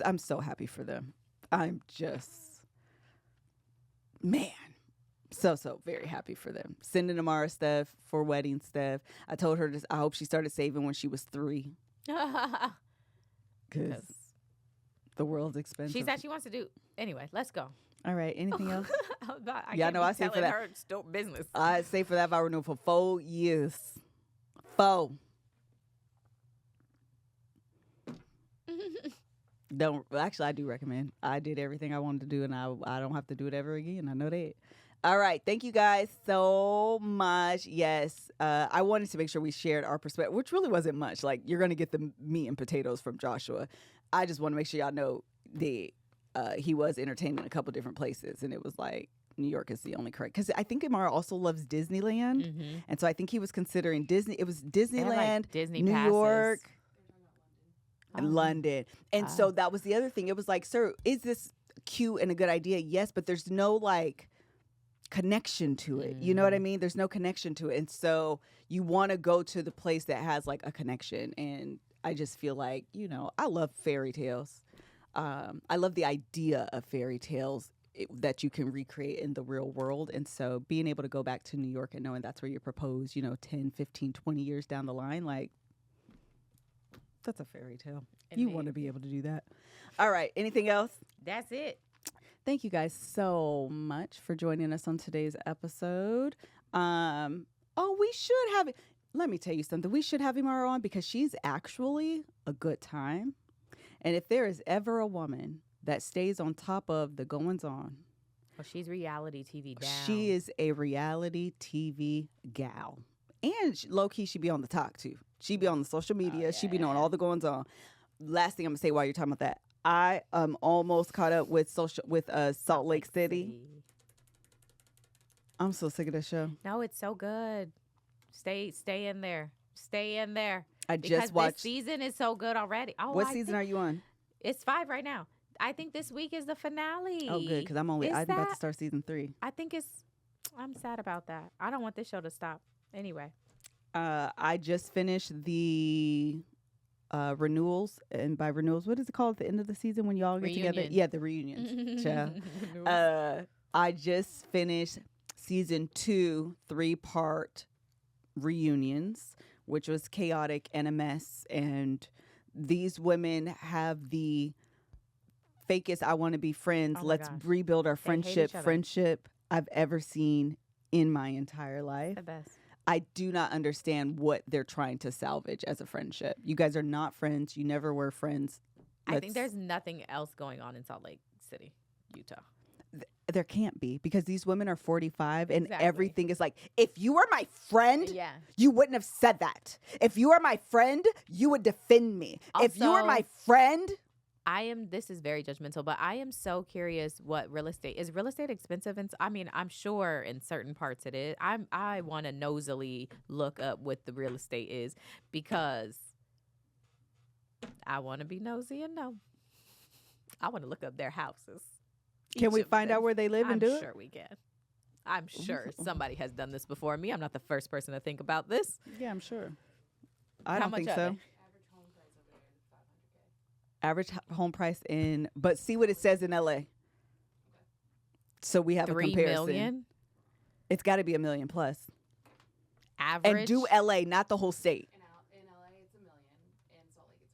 I'm so happy for them. I'm just, man, so very happy for them. Sending them our stuff for wedding stuff. I told her I hope she started saving when she was 3. Because the world's expensive. She said she wants to do. Anyway, let's go. All right. Anything else? I know I say for that. Her business. I say for that, I renewed for 4 years. 4. Actually, I do recommend. I did everything I wanted to do, and I don't have to do it ever again. I know that. All right. Thank you guys so much. Yes. I wanted to make sure we shared our perspective, which really wasn't much. Like, you're going to get the meat and potatoes from Joshua. I just want to make sure y'all know that he was entertained in a couple different places, and it was like New York is the only correct. Because I think Amara also loves Disneyland, and so I think he was considering Disney. It was Disneyland, like Disney New passes. York, and London. And so that was the other thing. It was like, sir, is this cute and a good idea? Yes, but there's no like connection to it. You know what I mean? There's no connection to it. And so you want to go to the place that has like a connection. And I just feel like, I love fairy tales. I love the idea of fairy tales that you can recreate in the real world. And so being able to go back to New York and knowing that's where you're proposed, 10, 15, 20 years down the line, like, that's a fairy tale. Indeed. You want to be able to do that. All right. Anything else? That's it. Thank you guys so much for joining us on today's episode. We should have, let me tell you something. We should have Imara on because she's actually a good time. And if there is ever a woman that stays on top of the goings on. Well, she's reality TV down. She is a reality TV gal. And low-key, she be on the talk, too. She be on the social media. Yeah. She be knowing all the goings on. Last thing I'm going to say while you're talking about that. I am almost caught up with Salt Lake City. I'm so sick of that show. No, it's so good. Stay in there. Stay in there. I just watched. This season is so good already. Oh, what season are you on? It's 5 right now. I think this week is the finale. Oh, good, because I'm about to start season 3. I think I'm sad about that. I don't want this show to stop. Anyway. I just finished the renewals, and by renewals, what is it called at the end of the season when y'all get together? Yeah, the reunions. I just finished season 2, 3-part reunions, which was chaotic and a mess. And these women have the fakest I want to be friends. Let's rebuild our friendship I've ever seen in my entire life. The best. I do not understand what they're trying to salvage as a friendship. You guys are not friends. You never were friends. I think there's nothing else going on in Salt Lake City, Utah. There can't be, because these women are 45 and everything is like, if you were my friend, you wouldn't have said that. If you were my friend, you would defend me. Also, if you were my friend. This is very judgmental, but I am so curious what real estate is. Real estate expensive? And I mean, I'm sure in certain parts it is. I want to nosily look up what the real estate is because I want to be nosy and know. I want to look up their houses. Can we find out where they live and do it? I'm sure we can. I'm sure somebody has done this before me. I'm not the first person to think about this. Yeah, I'm sure. I don't think so. Average home price but see what it says in LA. So we have a comparison. 3 million? It's got to be $1 million plus. Average? And do LA, not the whole state. In LA, it's $1 million. In Salt Lake, it's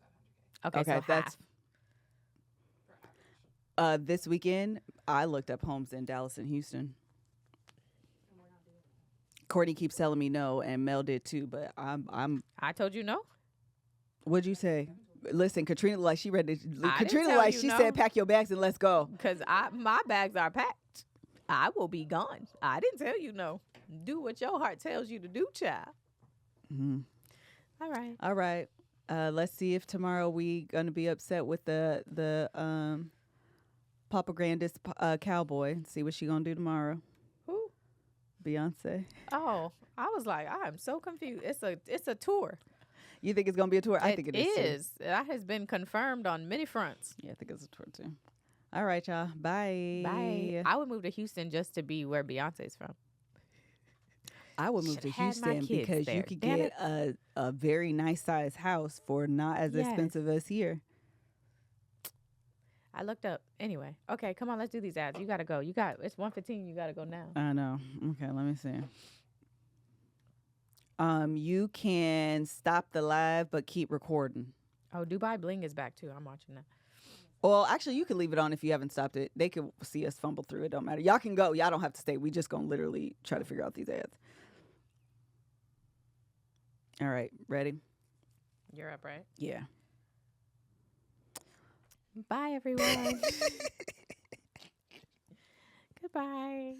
$500K. Okay, so that's half. This weekend, I looked up homes in Dallas and Houston. Courtney keeps telling me no, and Mel did too, but I told you no. What'd you say? Listen, Katrina, like she read it. Katrina, like she said, pack your bags and let's go. Because my bags are packed. I will be gone. I didn't tell you no. Do what your heart tells you to do, child. Mm-hmm. All right. Let's see if tomorrow we gonna be upset with the Papa Grandis cowboy. See what she gonna do tomorrow. Who? Beyonce. Oh, I was like, I am so confused. It's a tour. You think it's going to be a tour? I think it is. That has been confirmed on many fronts. Yeah, I think it's a tour too. All right, y'all. Bye. Bye. I would move to Houston just to be where Beyonce's from. I would move to Shoulda had my Houston kids because there. you could Damn get a very nice size house for not as Yes. expensive as here. I looked up. Anyway. Okay, come on. Let's do these ads. You got to go. It's 1:15. You got to go now. I know. Okay, let me see. You can stop the live but keep recording. Oh, Dubai Bling is back too. I'm watching that. Well, actually, you can leave it on if you haven't stopped it. They can see us fumble through it. Don't matter. Y'all can go. Y'all don't have to stay. We just gonna literally try to figure out these ads. All right, ready? You're up, right? Yeah. Bye, everyone. Goodbye.